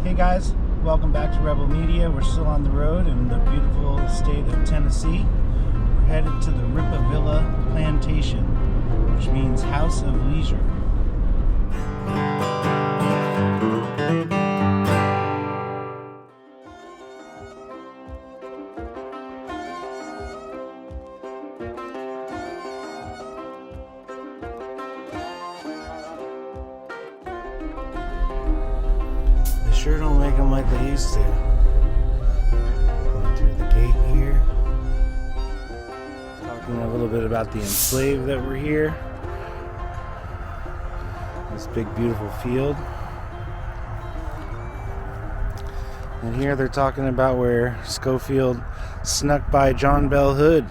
Hey guys, welcome back to Rebel Media. We're still on the road in the beautiful state of Tennessee. We're headed to the Rippavilla plantation, which means House of Leisure. Sure don't make them like they used to. Going through the gate here. Talking a little bit about the enslaved that were here. This big beautiful field. And here they're talking about where Schofield snuck by John Bell Hood.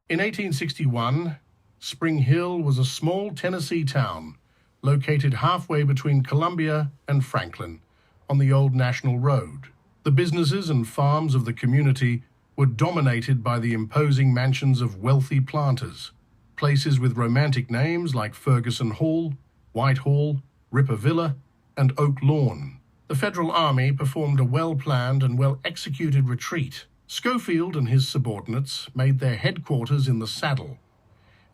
In 1861, Spring Hill was a small Tennessee town located halfway between Columbia and Franklin, on the old National Road. The businesses and farms of the community were dominated by the imposing mansions of wealthy planters, places with romantic names like Ferguson Hall, Whitehall, Rippavilla, and Oak Lawn. The Federal Army performed a well-planned and well-executed retreat. Schofield and his subordinates made their headquarters in the saddle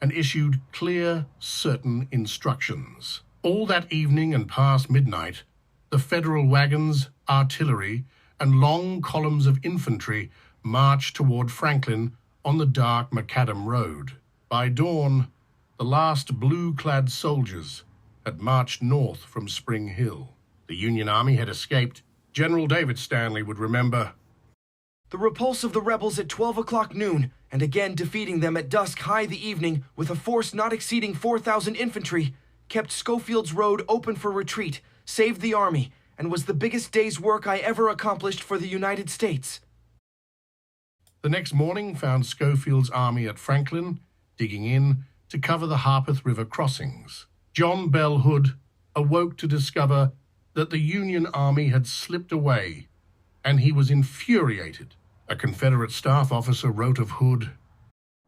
and issued clear, certain instructions. All that evening and past midnight, the Federal wagons, artillery, and long columns of infantry marched toward Franklin on the dark Macadam Road. By dawn, the last blue-clad soldiers had marched north from Spring Hill. The Union Army had escaped. General David Stanley would remember. The repulse of the rebels at 12 o'clock noon, and again defeating them at dusk high the evening with a force not exceeding 4,000 infantry, kept Schofield's road open for retreat, saved the army, and was the biggest day's work I ever accomplished for the United States. The next morning found Schofield's army at Franklin, digging in to cover the Harpeth River crossings. John Bell Hood awoke to discover that the Union Army had slipped away, and he was infuriated. A Confederate staff officer wrote of Hood,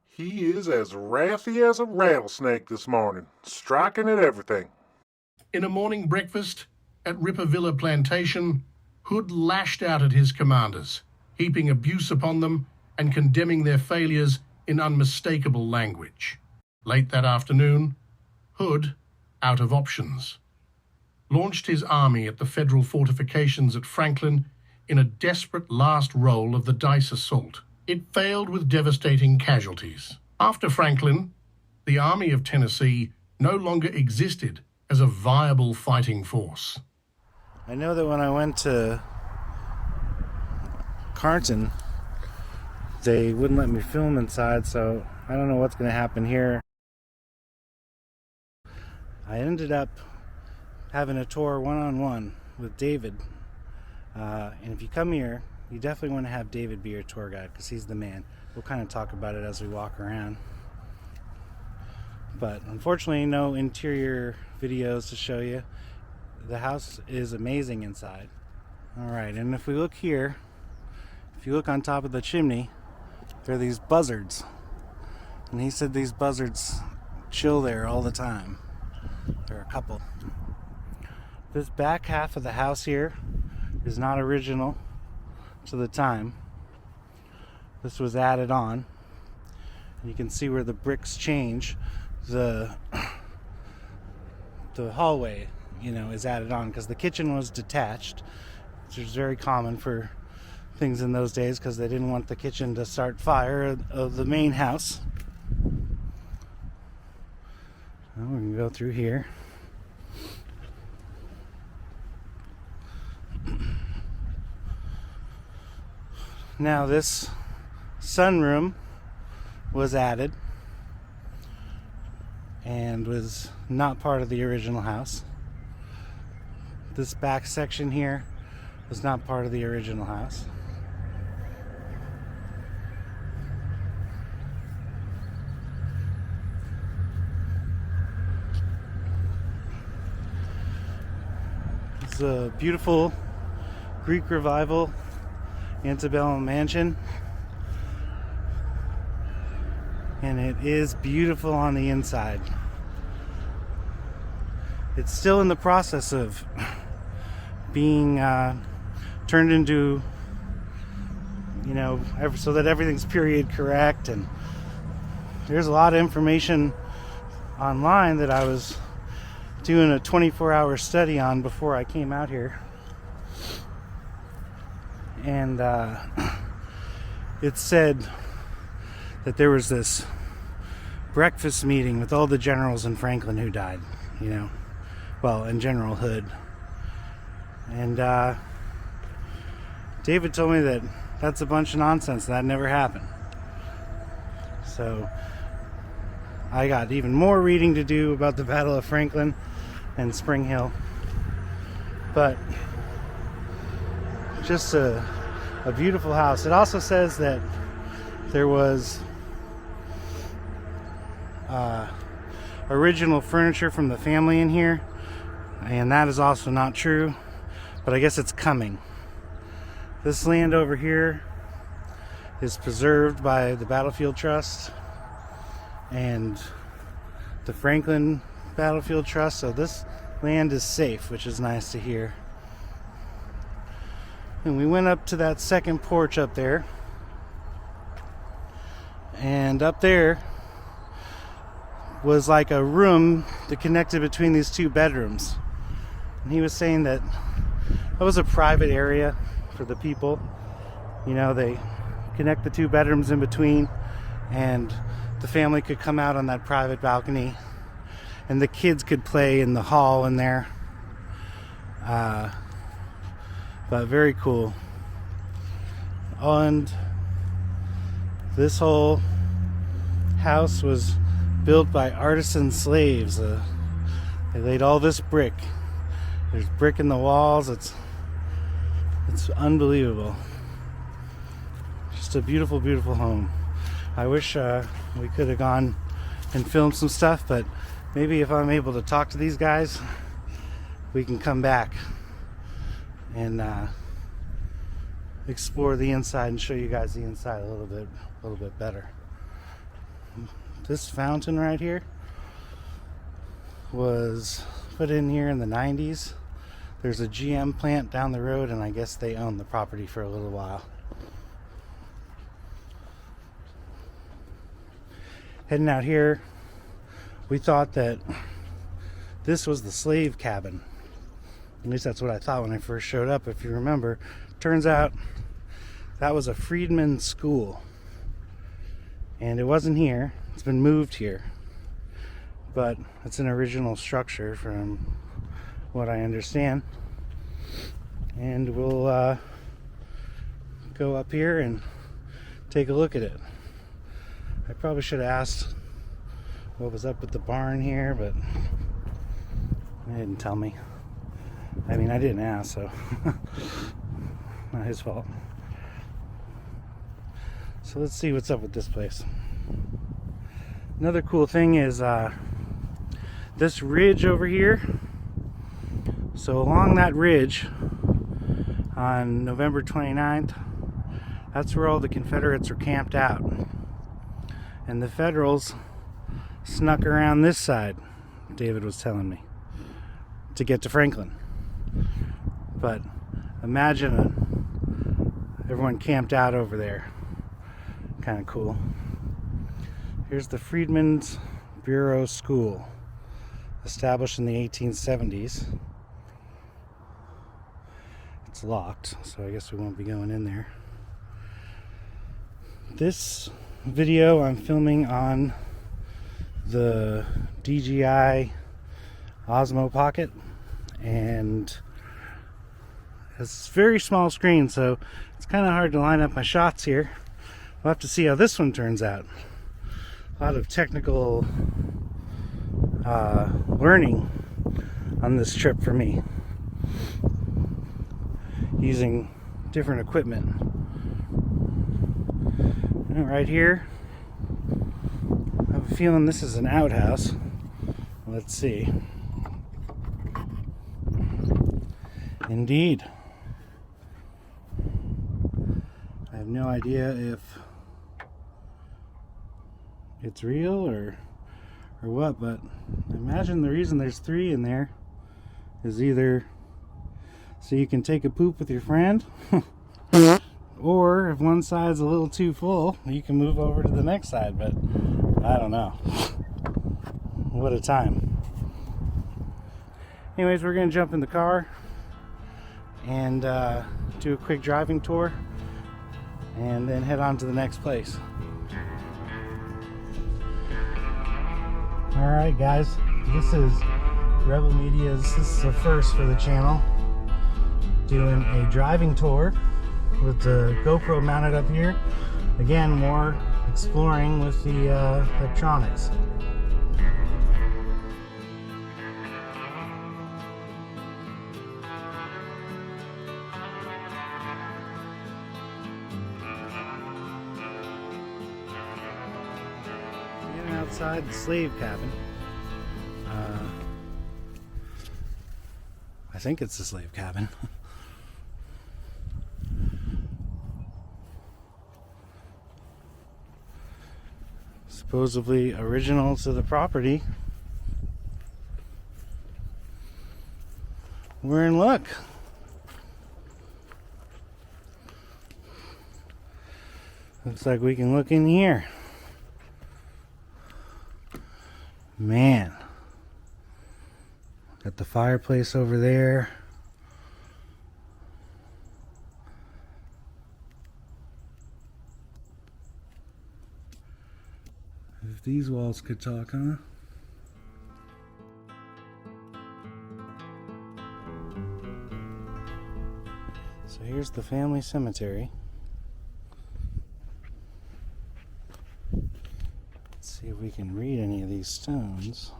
"He is as wrathy as a rattlesnake this morning, striking at everything." In a morning breakfast at Rippavilla Plantation, Hood lashed out at his commanders, heaping abuse upon them and condemning their failures in unmistakable language. Late that afternoon, Hood, out of options, launched his army at the Federal fortifications at Franklin in a desperate last roll of the dice assault. It failed with devastating casualties. After Franklin, the Army of Tennessee no longer existed as a viable fighting force. I know that when I went to Carnton, they wouldn't let me film inside, so I don't know what's going to happen here. I ended up having a tour one-on-one with David. And if you come here, you definitely want to have David be your tour guide because he's the man. We'll kind of talk about it as we walk around. But unfortunately, no interior videos to show you. The house is amazing inside. Alright, and if we look here, if you look on top of the chimney, there are these buzzards. And he said these buzzards chill there all the time. There are a couple. This back half of the house here is not original to the time. This was added on. And you can see where the bricks change. The hallway, is added on because the kitchen was detached, which was very common for things in those days because they didn't want the kitchen to start fire of the main house. Well, we can go through here. Now this sunroom was added and was not part of the original house. This back section here was not part of the original house. It's a beautiful Greek Revival antebellum mansion, and it is beautiful on the inside. It's still in the process of being turned into, so that everything's period correct. And there's a lot of information online that I was doing a 24-hour study on before I came out here. And it said that there was this breakfast meeting with all the generals in Franklin who died, and General Hood. And David told me that that's a bunch of nonsense. That never happened. So I got even more reading to do about the Battle of Franklin and Spring Hill. But just a beautiful house. It also says that there was original furniture from the family in here, and that is also not true, but I guess it's coming. This land over here is preserved by the Battlefield Trust and the Franklin Battlefield Trust, so this land is safe, which is nice to hear. And we went up to that second porch up there, and up there was like a room that connected between these two bedrooms. And he was saying that that was a private area for the people. They connect the two bedrooms in between, and the family could come out on that private balcony, and the kids could play in the hall in there. But very cool. And this whole house was built by artisan slaves. They laid all this brick. There's brick in the walls. It's unbelievable. Just a beautiful, beautiful home. I wish we could have gone and filmed some stuff, but maybe if I'm able to talk to these guys, we can come back and explore the inside and show you guys the inside a little bit better. This fountain right here was put in here in the 90s. There's a GM plant down the road, and I guess they own the property for a little while. Heading out here, we thought that this was the slave cabin. At least that's what I thought when I first showed up. If you remember, turns out that was a freedmen's school. And it wasn't here. It's been moved here. But it's an original structure from what I understand. And we'll go up here and take a look at it. I probably should have asked what was up with the barn here, but they didn't tell me. I mean, I didn't ask, so not his fault. So let's see what's up with this place. Another cool thing is this ridge over here. So along that ridge on November 29th, that's where all the Confederates were camped out. And the Federals snuck around this side, David was telling me, to get to Franklin. But imagine everyone camped out over there. Kind of cool. Here's the Freedmen's Bureau School, established in the 1870s. It's locked, so I guess we won't be going in there. This video I'm filming on the DJI Osmo Pocket, and it's a very small screen, so it's kind of hard to line up my shots here. We'll have to see how this one turns out. A lot of technical learning on this trip for me, using different equipment. And right here, I have a feeling this is an outhouse. Let's see. Indeed. I have no idea if it's real or what, but I imagine the reason there's 3 in there is either So you can take a poop with your friend. Or if one side's a little too full, you can move over to the next side, but I don't know. What a time. Anyways, we're gonna jump in the car and do a quick driving tour and then head on to the next place. Alright guys, this is Rebel Media's, this is the first for the channel, doing a driving tour with the GoPro mounted up here. Again, more exploring with the electronics. And outside the slave cabin. I think it's the slave cabin. Supposedly original to the property. We're in luck. Looks like we can look in here. Man. Got the fireplace over there. If these walls could talk, huh? So here's the family cemetery. Let's see if we can read any of these stones.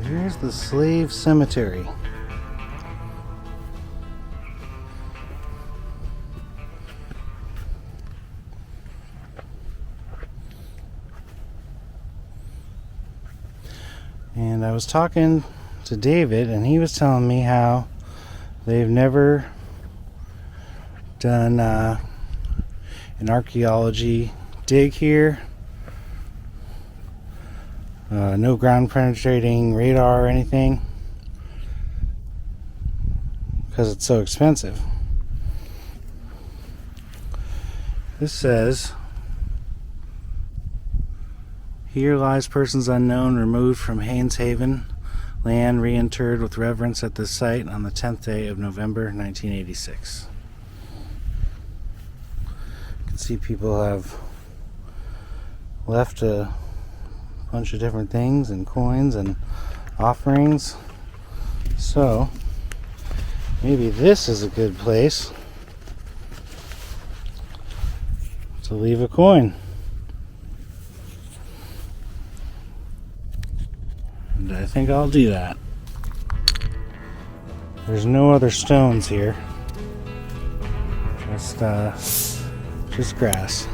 Here's the slave cemetery. And I was talking to David, and he was telling me how they've never done an archaeology dig here. No ground penetrating radar or anything because it's so expensive. This says, here lies persons unknown removed from Haynes Haven land, reinterred with reverence at this site on the 10th day of November 1986. You can see people have left a bunch of different things and coins and offerings. So maybe this is a good place to leave a coin. And I think I'll do that. There's no other stones here. Just grass.